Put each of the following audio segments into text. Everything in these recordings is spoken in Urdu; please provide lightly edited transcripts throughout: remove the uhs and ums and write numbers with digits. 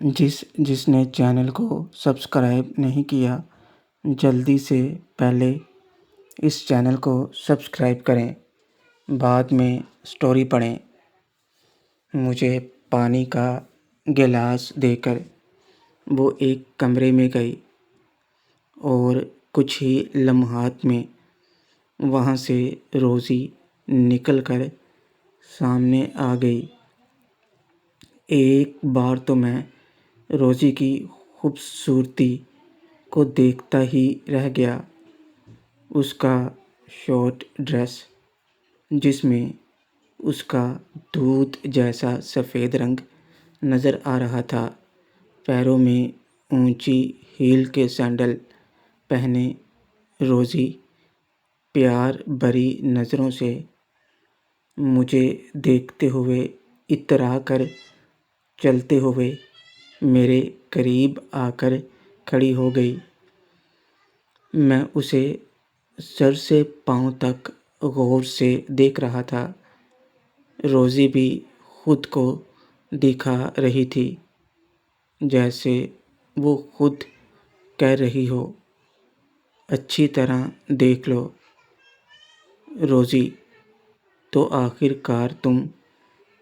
جس نے چینل کو سبسکرائب نہیں کیا جلدی سے پہلے اس چینل کو سبسکرائب کریں، بعد میں سٹوری پڑھیں۔ مجھے پانی کا گلاس دے کر وہ ایک کمرے میں گئی اور کچھ ہی لمحات میں وہاں سے روزی نکل کر سامنے آ گئی۔ ایک بار تو میں روزی کی خوبصورتی کو دیکھتا ہی رہ گیا۔ اس کا شارٹ ڈریس، جس میں اس کا دودھ جیسا سفید رنگ نظر آ رہا تھا، پیروں میں اونچی ہیل کے سینڈل پہنے روزی پیار بھری نظروں سے مجھے دیکھتے ہوئے اترا کر چلتے ہوئے میرے قریب آ کر کھڑی ہو گئی۔ میں اسے سر سے پاؤں تک غور سے دیکھ رہا تھا۔ روزی بھی خود کو دکھا رہی تھی، جیسے وہ خود کہہ رہی ہو، اچھی طرح دیکھ لو روزی، تو آخر کار تم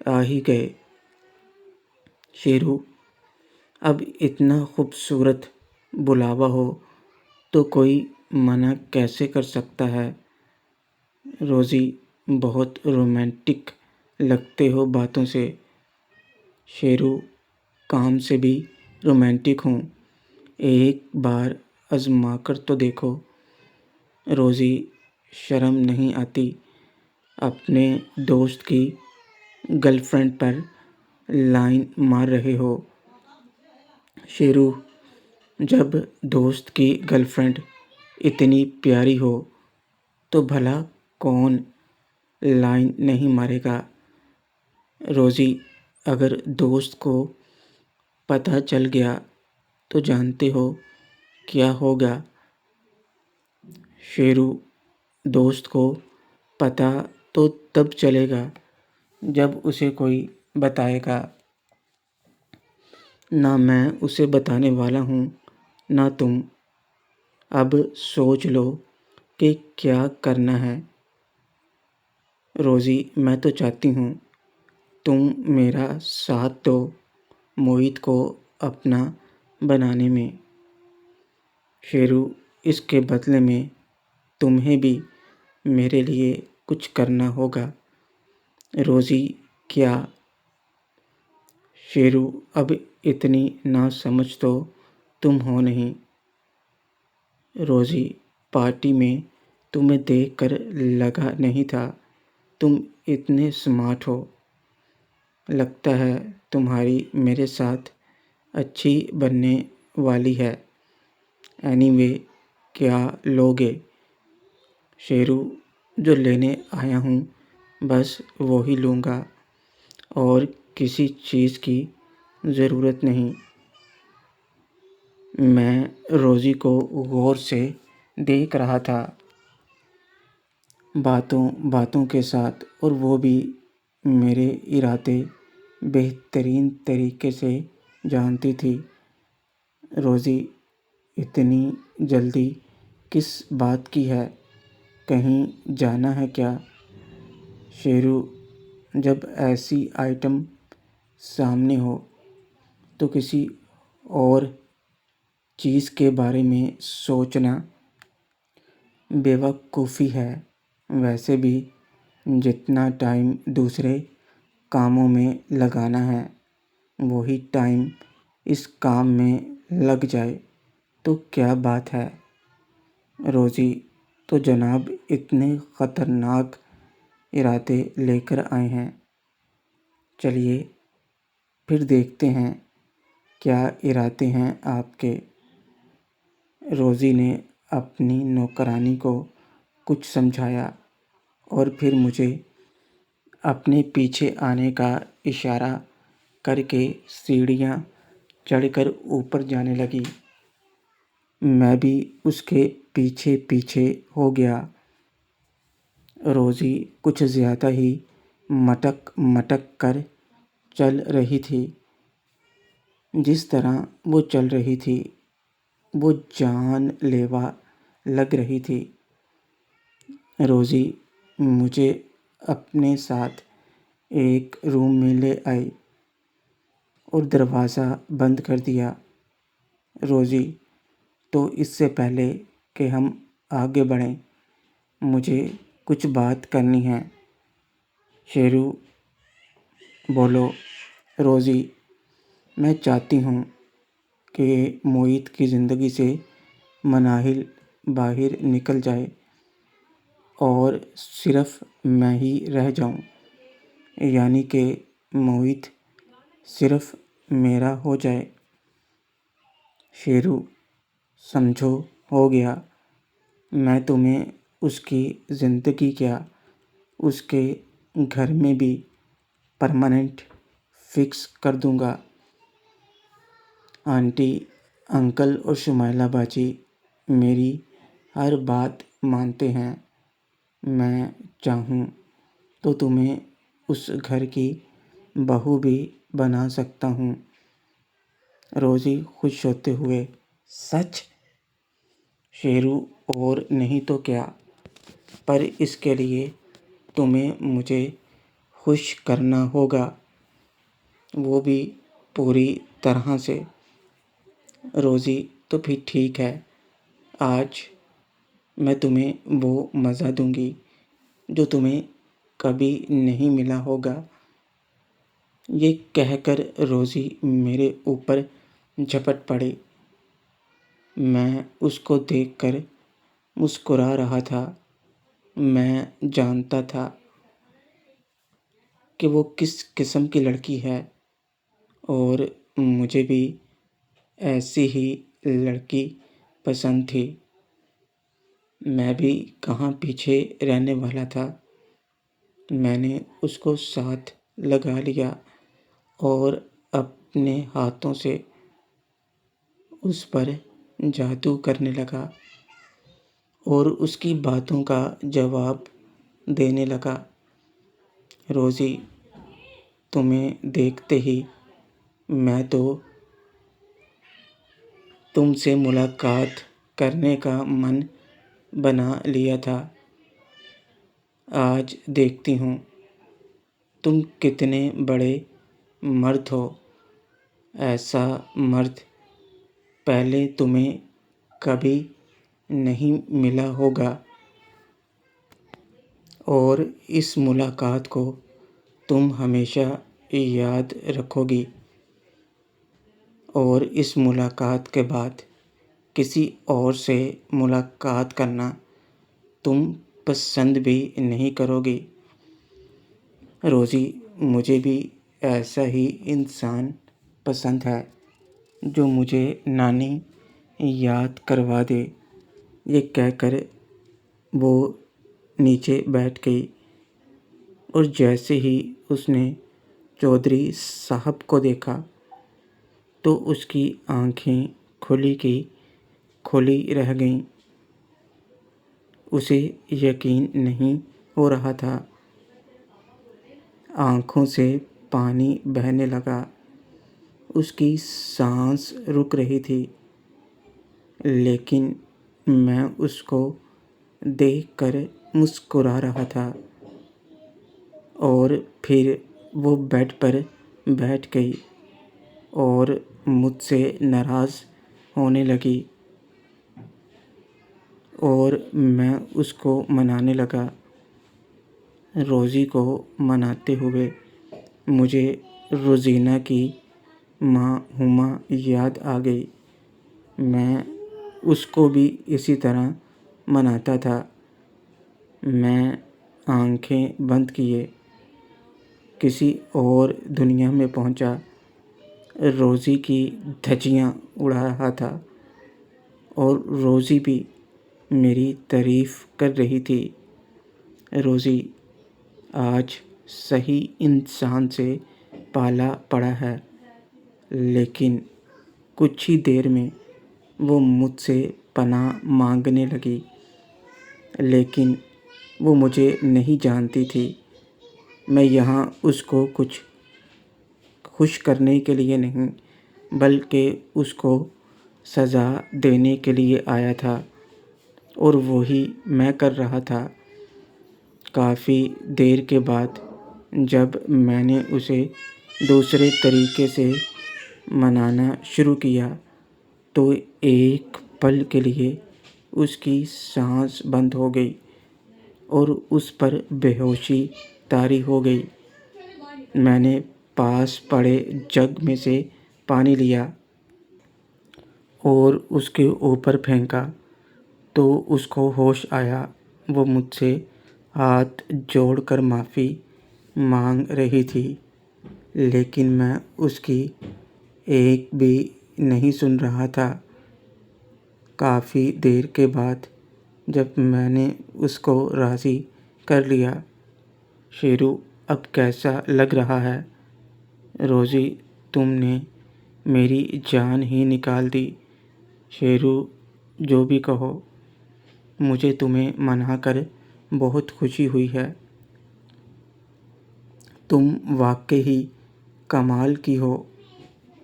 آ ہی گئے۔ شیرو، اب اتنا خوبصورت بلاوا ہو تو کوئی منع کیسے کر سکتا ہے؟ روزی، بہت رومانٹک لگتے ہو باتوں سے۔ شیرو، کام سے بھی رومانٹک ہوں، ایک بار آزما کر تو دیکھو۔ روزی، شرم نہیں آتی؟ اپنے دوست کی گرل فرینڈ پر لائن مار رہے ہو۔ شیرو، جب دوست کی گرل فرینڈ اتنی پیاری ہو تو بھلا کون لائن نہیں مارے گا؟ روزی، اگر دوست کو پتہ چل گیا تو جانتے ہو کیا ہوگا؟ شیرو، دوست کو پتہ تو تب چلے گا جب اسے کوئی بتائے گا۔ نہ میں اسے بتانے والا ہوں نہ تم۔ اب سوچ لو کہ کیا کرنا ہے۔ روزی، میں تو چاہتی ہوں تم میرا ساتھ دو موہت کو اپنا بنانے میں۔ شیرو، اس کے بدلے میں تمہیں بھی میرے لیے کچھ کرنا ہوگا۔ روزی، کیا؟ شیرو، اب اتنی ناسمجھ تو تم ہو نہیں۔ روزی، پارٹی میں تمہیں دیکھ کر لگا نہیں تھا تم اتنے سمارٹ ہو۔ لگتا ہے تمہاری میرے ساتھ اچھی بننے والی ہے۔ اینی وے، کیا لوگے؟ شیرو، جو لینے آیا ہوں بس وہی لوں گا، اور کسی چیز کی ضرورت نہیں۔ میں روزی کو غور سے دیکھ رہا تھا، باتوں کے ساتھ، اور وہ بھی میرے ارادے بہترین طریقے سے جانتی تھی۔ روزی، اتنی جلدی کس بات کی ہے؟ کہیں جانا ہے کیا؟ شیرو، جب ایسی آئٹم سامنے ہو تو کسی اور چیز کے بارے میں سوچنا بیوقوفی ہے۔ ویسے بھی جتنا ٹائم دوسرے کاموں میں لگانا ہے وہی ٹائم اس کام میں لگ جائے تو کیا بات ہے؟ روزی، تو جناب اتنے خطرناک ارادے لے کر آئے ہیں، چلیے پھر دیکھتے ہیں کیا ارادے ہیں آپ کے۔ روزی نے اپنی نوکرانی کو کچھ سمجھایا اور پھر مجھے اپنے پیچھے آنے کا اشارہ کر کے سیڑھیاں چڑھ کر اوپر جانے لگی۔ میں بھی اس کے پیچھے پیچھے ہو گیا۔ روزی کچھ زیادہ ہی مٹک مٹک کر چل رہی تھی۔ جس طرح وہ چل رہی تھی وہ جان لیوا لگ رہی تھی۔ روزی مجھے اپنے ساتھ ایک روم میں لے آئی اور دروازہ بند کر دیا۔ روزی، تو اس سے پہلے کہ ہم آگے بڑھیں مجھے کچھ بات کرنی ہے۔ شیرو بولو۔ روزی، میں چاہتی ہوں کہ موہت کی زندگی سے مناہل باہر نکل جائے اور صرف میں ہی رہ جاؤں، یعنی کہ موہت صرف میرا ہو جائے۔ شیرو، سمجھو، ہو گیا۔ میں تمہیں اس کی زندگی کیا اس کے گھر میں بھی پرماننٹ فکس کر دوں گا۔ آنٹی، انکل اور شمائلہ باجی میری ہر بات مانتے ہیں۔ میں چاہوں تو تمہیں اس گھر کی بہو بھی بنا سکتا ہوں۔ روزی خوش ہوتے ہوئے، سچ؟ شیرو، اور نہیں تو کیا، پر اس کے لیے تمہیں مجھے خوش کرنا ہوگا، وہ بھی پوری طرح سے۔ روزی، تو پھر ٹھیک ہے، آج میں تمہیں وہ مزہ دوں گی جو تمہیں کبھی نہیں ملا ہوگا۔ یہ کہہ کر روزی میرے اوپر جھپٹ پڑی۔ میں اس کو دیکھ کر مسکرا رہا تھا۔ میں جانتا تھا کہ وہ کس قسم کی لڑکی ہے اور مجھے بھی ایسی ہی لڑکی پسند تھی۔ میں بھی کہاں پیچھے رہنے والا تھا۔ میں نے اس کو ساتھ لگا لیا اور اپنے ہاتھوں سے اس پر جادو کرنے لگا اور اس کی باتوں کا جواب دینے لگا۔ روزی، تمہیں دیکھتے ہی میں تو تم سے ملاقات کرنے کا من بنا لیا تھا۔ آج دیکھتی ہوں تم کتنے بڑے مرد ہو۔ ایسا مرد پہلے تمہیں کبھی نہیں ملا ہوگا اور اس ملاقات کو تم ہمیشہ یاد رکھو گی، اور اس ملاقات کے بعد کسی اور سے ملاقات کرنا تم پسند بھی نہیں کرو گی۔ روزی، مجھے بھی ایسا ہی انسان پسند ہے جو مجھے نانی یاد کروا دے۔ یہ کہہ کر وہ نیچے بیٹھ گئی اور جیسے ہی اس نے چودھری صاحب کو دیکھا تو اس کی آنکھیں کھلی کی کھلی رہ گئیں۔ اسے یقین نہیں ہو رہا تھا۔ آنکھوں سے پانی بہنے لگا۔ اس کی سانس رک رہی تھی، لیکن میں اس کو دیکھ کر مسکرا رہا تھا۔ اور پھر وہ بیڈ پر بیٹھ گئی اور مجھ سے ناراض ہونے لگی اور میں اس کو منانے لگا۔ روزی کو مناتے ہوئے مجھے روزینہ کی ماں ہما یاد آ گئی۔ میں اس کو بھی اسی طرح مناتا تھا۔ میں آنکھیں بند کیے کسی اور دنیا میں پہنچا۔ روزی کی دھجیاں اڑا رہا تھا اور روزی بھی میری تعریف کر رہی تھی۔ روزی، آج صحیح انسان سے پالا پڑا ہے، لیکن کچھ ہی دیر میں وہ مجھ سے پناہ مانگنے لگی، لیکن وہ مجھے نہیں جانتی تھی۔ میں یہاں اس کو کچھ خوش کرنے کے لیے نہیں بلکہ اس کو سزا دینے کے لیے آیا تھا، اور وہی میں کر رہا تھا۔ کافی دیر کے بعد جب میں نے اسے دوسرے طریقے سے منانا شروع کیا تو ایک پل کے لیے اس کی سانس بند ہو گئی اور اس پر بے ہوشی طاری ہو گئی۔ میں نے پاس پڑے جگ میں سے پانی لیا اور اس کے اوپر پھینکا تو اس کو ہوش آیا۔ وہ مجھ سے ہاتھ جوڑ کر معافی مانگ رہی تھی، لیکن میں اس کی ایک بھی نہیں سن رہا تھا۔ کافی دیر کے بعد جب میں نے اس کو راضی کر لیا، شیرو اب کیسا لگ رہا ہے؟ روزی تم نے میری جان ہی نکال دی۔ شیرو جو بھی کہو، مجھے تمہیں منا کر بہت خوشی ہوئی ہے۔ تم واقعی کمال کی ہو۔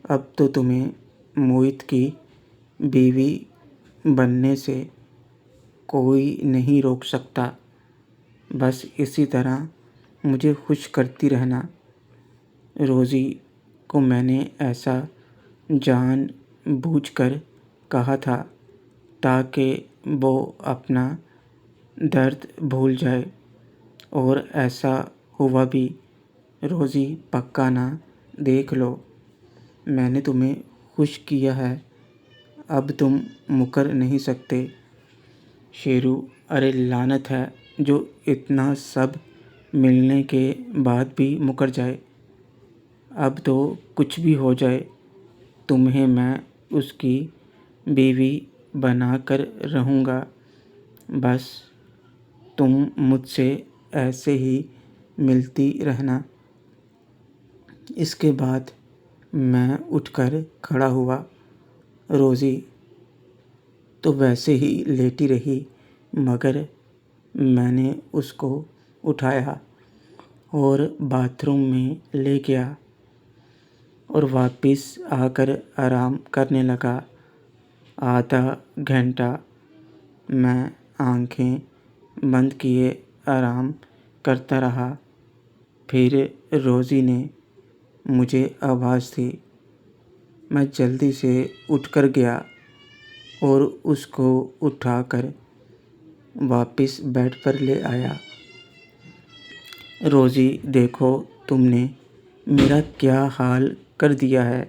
اب تو تمہیں موہت کی بیوی بننے سے کوئی نہیں روک سکتا۔ بس اسی طرح مجھے خوش کرتی رہنا۔ روزی کو میں نے ایسا جان بوجھ کر کہا تھا تاکہ وہ اپنا درد بھول جائے، اور ایسا ہوا بھی۔ روزی پکا نہ دیکھ لو، میں نے تمہیں خوش کیا ہے، اب تم مکر نہیں سکتے۔ شیرو ارے لعنت ہے جو اتنا سب ملنے کے بعد بھی مکر جائے۔ اب تو کچھ بھی ہو جائے، تمہیں میں اس کی بیوی بنا کر رہوں گا۔ بس تم مجھ سے ایسے ہی ملتی رہنا۔ اس کے بعد میں اٹھ کر کھڑا ہوا۔ روزی تو ویسے ہی لیٹی رہی، مگر میں نے اس کو اٹھایا اور باتھ روم میں لے گیا اور واپس آ کر آرام کرنے لگا۔ آدھا گھنٹہ میں آنکھیں بند کیے آرام کرتا رہا۔ پھر روزی نے مجھے آواز دی۔ میں جلدی سے اٹھ کر گیا اور اس کو اٹھا کر واپس بیڈ پر لے آیا۔ روزی دیکھو تم نے میرا کیا حال کر دیا ہے۔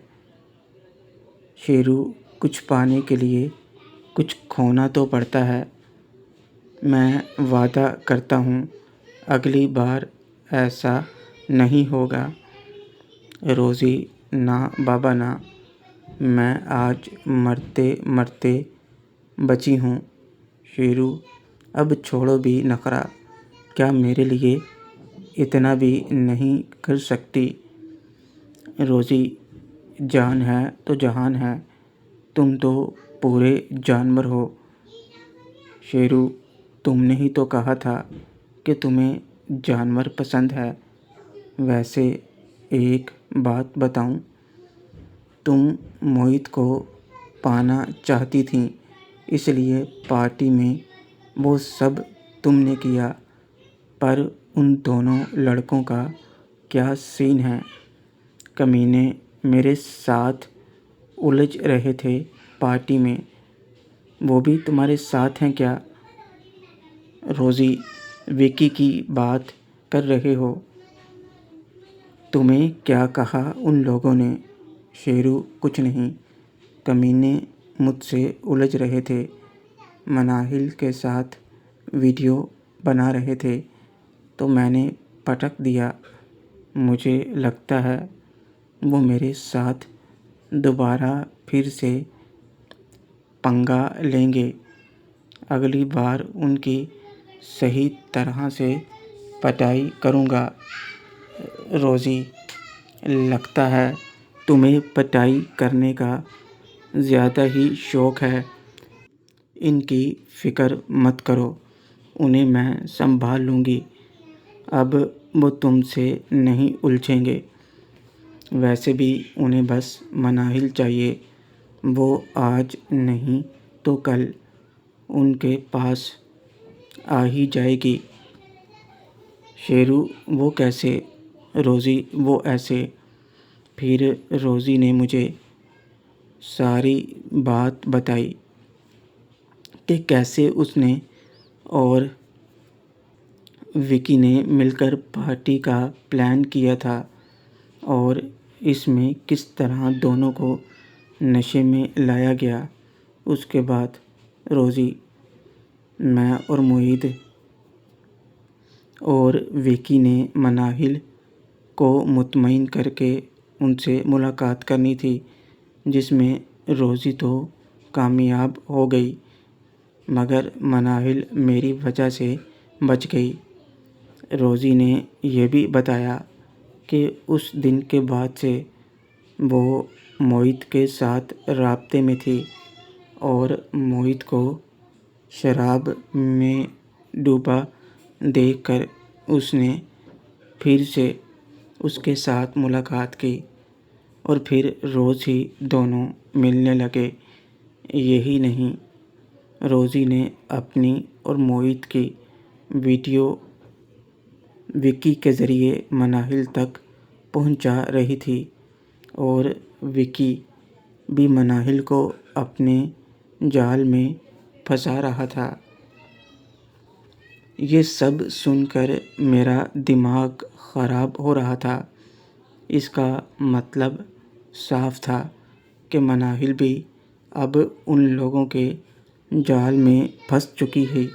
شیرو کچھ پانے کے لیے کچھ کھونا تو پڑتا ہے۔ میں وعدہ کرتا ہوں اگلی بار ایسا نہیں ہوگا۔ روزی نہ بابا نہ، میں آج مرتے مرتے بچی ہوں۔ شیرو اب چھوڑو بھی نخرہ، کیا میرے لیے اتنا بھی نہیں کر سکتی؟ روزی جان ہے تو جہان ہے، تم تو پورے جانور ہو۔ شیرو تم نے ہی تو کہا تھا کہ تمہیں جانور پسند ہے۔ ویسے ایک بات بتاؤں، تم موہت کو پانا چاہتی تھیں، اس لیے پارٹی میں وہ سب تم نے کیا، پر ان دونوں لڑکوں کا کیا سین ہے؟ کمینے میرے ساتھ الجھ رہے تھے پارٹی میں، وہ بھی تمہارے ساتھ ہیں کیا؟ روزی وکی کی بات کر رہے ہو؟ تمہیں کیا کہا ان لوگوں نے؟ شیرو کچھ نہیں، کمینے مجھ سے الجھ رہے تھے، مناہل کے ساتھ ویڈیو بنا رہے تھے تو میں نے پٹک دیا۔ مجھے لگتا ہے وہ میرے ساتھ دوبارہ پھر سے پنگا لیں گے۔ اگلی بار ان کی صحیح طرح سے پٹائی کروں گا۔ روزی لگتا ہے تمہیں پٹائی کرنے کا زیادہ ہی شوق ہے۔ ان کی فکر مت کرو، انہیں میں سنبھال لوں گی، اب وہ تم سے نہیں الجھیں گے۔ ویسے بھی انہیں بس مناہل چاہیے، وہ آج نہیں تو کل ان کے پاس آ ہی جائے گی۔ شیرو وہ کیسے؟ روزی وہ ایسے۔ پھر روزی نے مجھے ساری بات بتائی کہ کیسے اس نے اور وکی نے مل کر پارٹی کا پلان کیا تھا اور اس میں کس طرح دونوں کو نشے میں لایا گیا۔ اس کے بعد روزی، میں اور معید اور وکی نے مناہل کو مطمئن کر کے ان سے ملاقات کرنی تھی، جس میں روزی تو کامیاب ہو گئی مگر مناہل میری وجہ سے بچ گئی۔ روزی نے یہ بھی بتایا کہ اس دن کے بعد سے وہ معید کے ساتھ رابطے میں تھی اور معید کو شراب میں ڈوبا دیکھ کر اس نے پھر سے اس کے ساتھ ملاقات کی اور پھر روز ہی دونوں ملنے لگے۔ یہی نہیں، روزی نے اپنی اور معید کی ویڈیو وکی کے ذریعے مناہل تک پہنچا رہی تھی اور وکی بھی مناہل کو اپنے جال میں پھنسا رہا تھا۔ یہ سب سن کر میرا دماغ خراب ہو رہا تھا۔ اس کا مطلب صاف تھا کہ مناہل بھی اب ان لوگوں کے جال میں پھنس چکی ہے۔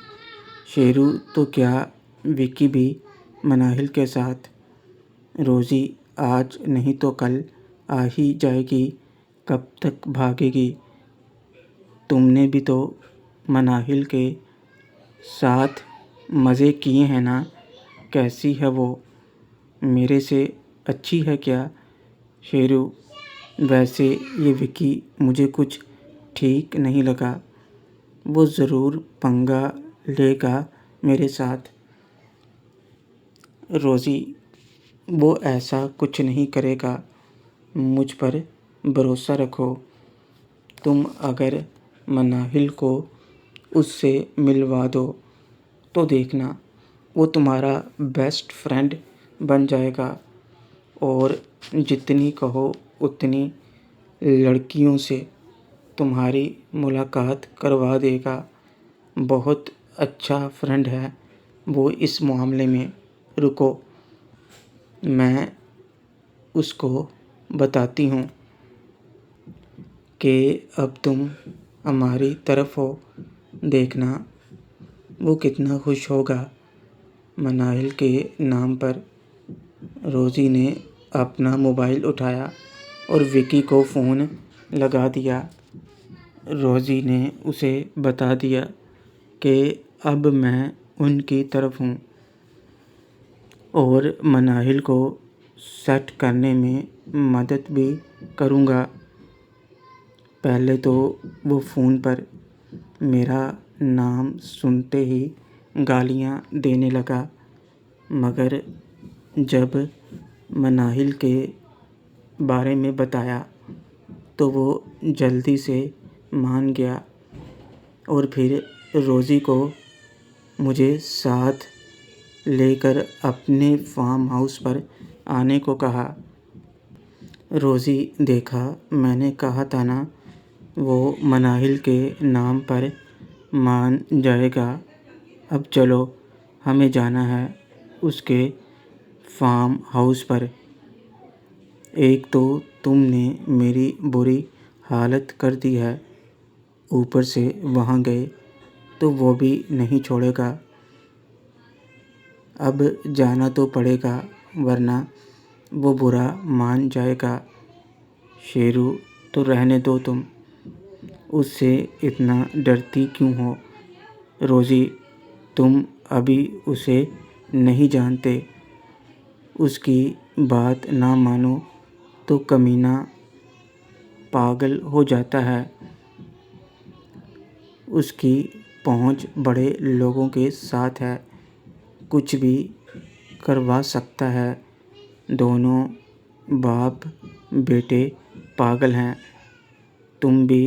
شیرو تو کیا، وکی بھی مناہل کے ساتھ۔ روزی آج نہیں تو کل آ ہی جائے گی، کب تک بھاگے گی؟ تم نے بھی تو مناہل کے ساتھ مزے کیے ہیں نا؟ کیسی ہے وہ؟ میرے سے اچھی ہے کیا؟ شیرو، ویسے یہ وکی مجھے کچھ ٹھیک نہیں لگا، وہ ضرور پنگا لے گا میرے ساتھ۔ روزی، وہ ایسا کچھ نہیں کرے گا، مجھ پر بھروسہ رکھو۔ تم اگر مناہل کو اس سے ملوا دو تو دیکھنا وہ تمہارا بیسٹ فرینڈ بن جائے گا اور جتنی کہو اتنی لڑکیوں سے تمہاری ملاقات کروا دے گا۔ بہت اچھا فرینڈ ہے وہ اس معاملے میں۔ رکو، میں اس کو بتاتی ہوں کہ اب تم ہماری طرف ہو، دیکھنا وہ کتنا خوش ہوگا مناہل کے نام پر۔ روزی نے اپنا موبائل اٹھایا اور وکی کو فون لگا دیا۔ روزی نے اسے بتا دیا کہ اب میں ان کی طرف ہوں اور مناہل کو سیٹ کرنے میں مدد بھی کروں گا۔ پہلے تو وہ فون پر میرا نام سنتے ہی گالیاں دینے لگا مگر جب مناہل کے بارے میں بتایا تو وہ جلدی سے مان گیا اور پھر روزی کو مجھے ساتھ لے کر اپنے فارم ہاؤس پر آنے کو کہا۔ روزی، دیکھا، میں نے کہا تھا نا وہ مناہل کے نام پر مان جائے گا۔ اب چلو، ہمیں جانا ہے اس کے فارم ہاؤس پر۔ ایک تو تم نے میری بری حالت کر دی ہے، اوپر سے وہاں گئے تو وہ بھی نہیں چھوڑے گا۔ اب جانا تو پڑے گا ورنہ وہ برا مان جائے گا۔ شیرو، تو رہنے دو، تم اس سے اتنا ڈرتی کیوں ہو؟ روزی، تم ابھی اسے نہیں جانتے، اس کی بات نہ مانو تو کمینہ پاگل ہو جاتا ہے۔ اس کی پہنچ بڑے لوگوں کے ساتھ ہے، کچھ بھی کروا سکتا ہے۔ دونوں باپ بیٹے پاگل ہیں، تم بھی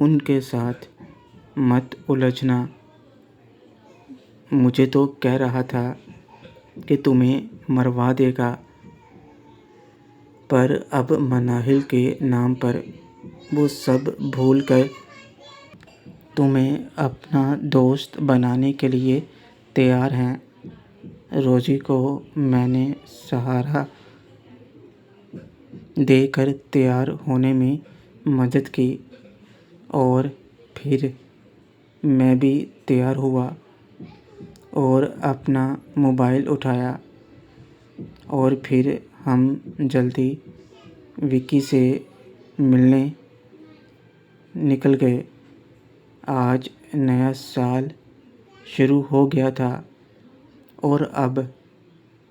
ان کے ساتھ مت الجھنا۔ مجھے تو کہہ رہا تھا کہ تمہیں مروا دے گا، پر اب مناہل کے نام پر وہ سب بھول کر تمہیں اپنا دوست بنانے کے لیے تیار ہیں۔ روزی کو میں نے سہارا دے کر تیار ہونے میں مدد کی، اور پھر میں بھی تیار ہوا اور اپنا موبائل اٹھایا، اور پھر ہم جلدی وکی سے ملنے نکل گئے۔ آج نیا سال شروع ہو گیا تھا اور اب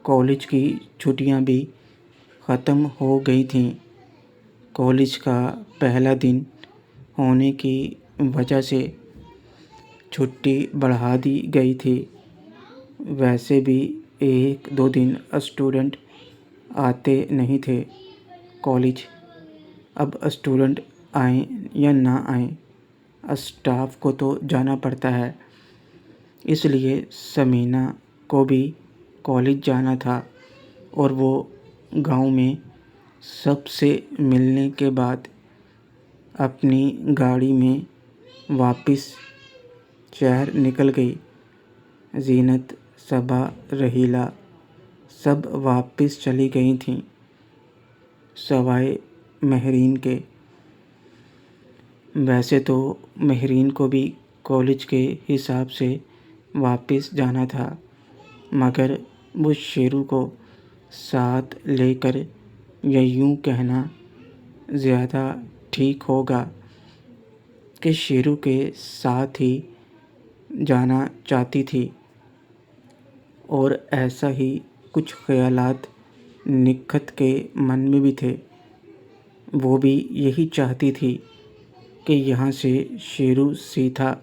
کالج کی چھٹیاں بھی ختم ہو گئی تھیں۔ کالج کا پہلا دن ہونے کی وجہ سے چھٹی بڑھا دی گئی تھی۔ ویسے بھی 1-2 دن اسٹوڈنٹ آتے نہیں تھے کالج۔ اب اسٹوڈنٹ آئیں یا نہ آئیں، اسٹاف کو تو جانا پڑتا ہے۔ اس لیے ثمینہ کو بھی کالج جانا تھا، اور وہ گاؤں میں سب سے ملنے کے بعد اپنی گاڑی میں واپس شہر نکل گئی۔ زینت، صبا، رحیلہ سب واپس چلی گئی تھیں، سوائے مہرین کے۔ ویسے تو مہرین کو بھی کالج کے حساب سے واپس جانا تھا، مگر وہ شیرو کو ساتھ لے کر، یا یوں کہنا زیادہ ٹھیک ہوگا کہ شیرو کے ساتھ ہی جانا چاہتی تھی، اور ایسا ہی کچھ خیالات نکھت کے من میں بھی تھے۔ وہ بھی یہی چاہتی تھی کہ یہاں سے شیرو سیدھا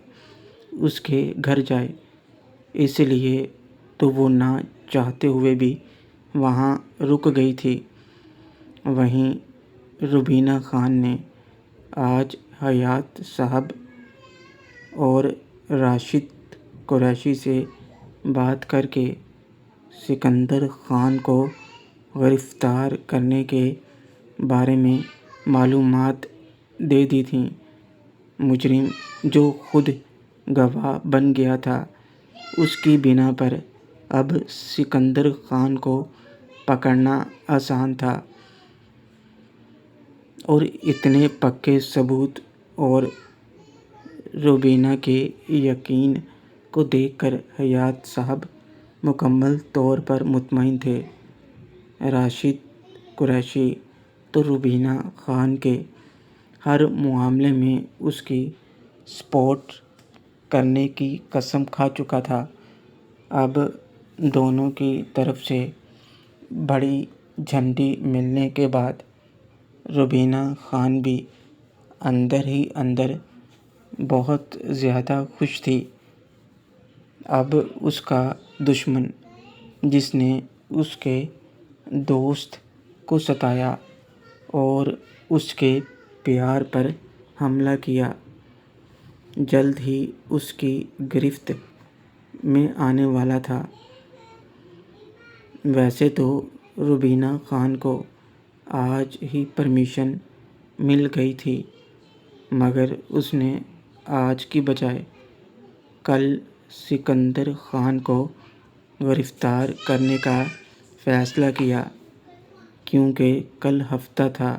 اس کے گھر جائے، اس لیے تو وہ نہ چاہتے ہوئے بھی وہاں رک گئی تھی۔ وہیں روبینہ خان نے آج حیات صاحب اور راشد قریشی سے بات کر کے سکندر خان کو گرفتار کرنے کے بارے میں معلومات دے دی تھیں۔ مجرم جو خود گواہ بن گیا تھا، اس کی بنا پر اب سکندر خان کو پکڑنا آسان تھا، اور اتنے پکے ثبوت اور روبینہ کے یقین کو دیکھ کر حیات صاحب مکمل طور پر مطمئن تھے۔ راشد قریشی تو روبینہ خان کے ہر معاملے میں اس کی سپورٹ کرنے کی قسم کھا چکا تھا۔ اب دونوں کی طرف سے بڑی جھنڈی ملنے کے بعد روبینہ خان بھی اندر ہی اندر بہت زیادہ خوش تھی۔ اب اس کا دشمن، جس نے اس کے دوست کو ستایا اور اس کے پیار پر حملہ کیا، جلد ہی اس کی گرفت میں آنے والا تھا۔ ویسے تو روبینہ خان کو آج ہی پرمیشن مل گئی تھی، مگر اس نے آج کی بجائے کل سکندر خان کو گرفتار کرنے کا فیصلہ کیا، کیونکہ کل ہفتہ تھا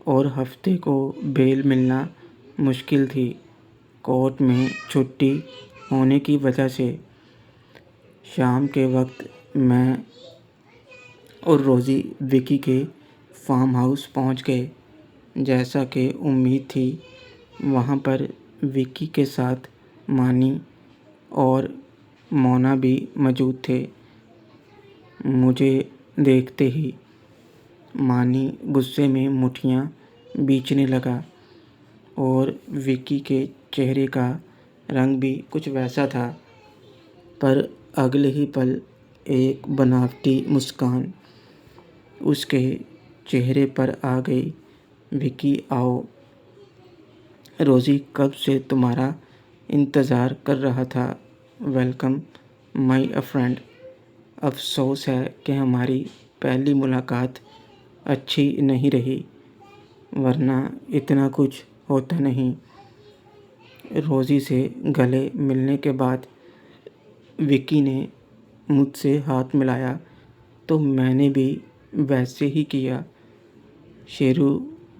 اور ہفتے کو بیل ملنا مشکل تھی۔ کورٹ میں چھٹی ہونے کی وجہ سے شام کے وقت میں اور روزی وکی کے فارم ہاؤس پہنچ گئے۔ جیسا کہ امید تھی، وہاں پر وکی کے ساتھ مانی اور مونا بھی موجود تھے۔ مجھے دیکھتے ہی مانی غصے میں مٹھیاں بیچنے لگا، اور وکی کے چہرے کا رنگ بھی کچھ ویسا تھا، پر اگلے ہی پل ایک بناوٹی مسکان اس کے چہرے پر آ گئی۔ وکی آؤ، روزی کب سے تمہارا انتظار کر رہا تھا۔ Welcome my friend. افسوس ہے کہ ہماری پہلی ملاقات اچھی نہیں رہی، ورنہ اتنا کچھ ہوتا نہیں۔ روزی سے گلے ملنے کے بعد وکی نے مجھ سے ہاتھ ملایا تو میں نے بھی ویسے ہی کیا۔ شیرو،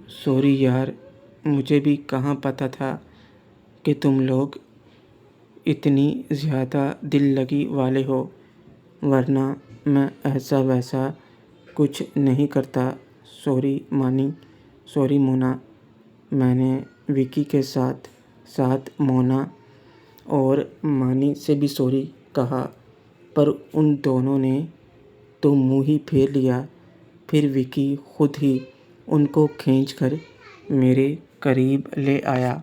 سوری یار، مجھے بھی کہاں پتہ تھا کہ تم لوگ اتنی زیادہ دل لگی والے ہو، ورنہ میں ایسا ویسا کچھ نہیں کرتا۔ سوری مانی، سوری مونا۔ میں نے وکی کے ساتھ ساتھ مونا اور مانی سے بھی سوری کہا، پر ان دونوں نے تو منہ ہی پھیر لیا۔ پھر وکی خود ہی ان کو کھینچ کر میرے قریب لے آیا۔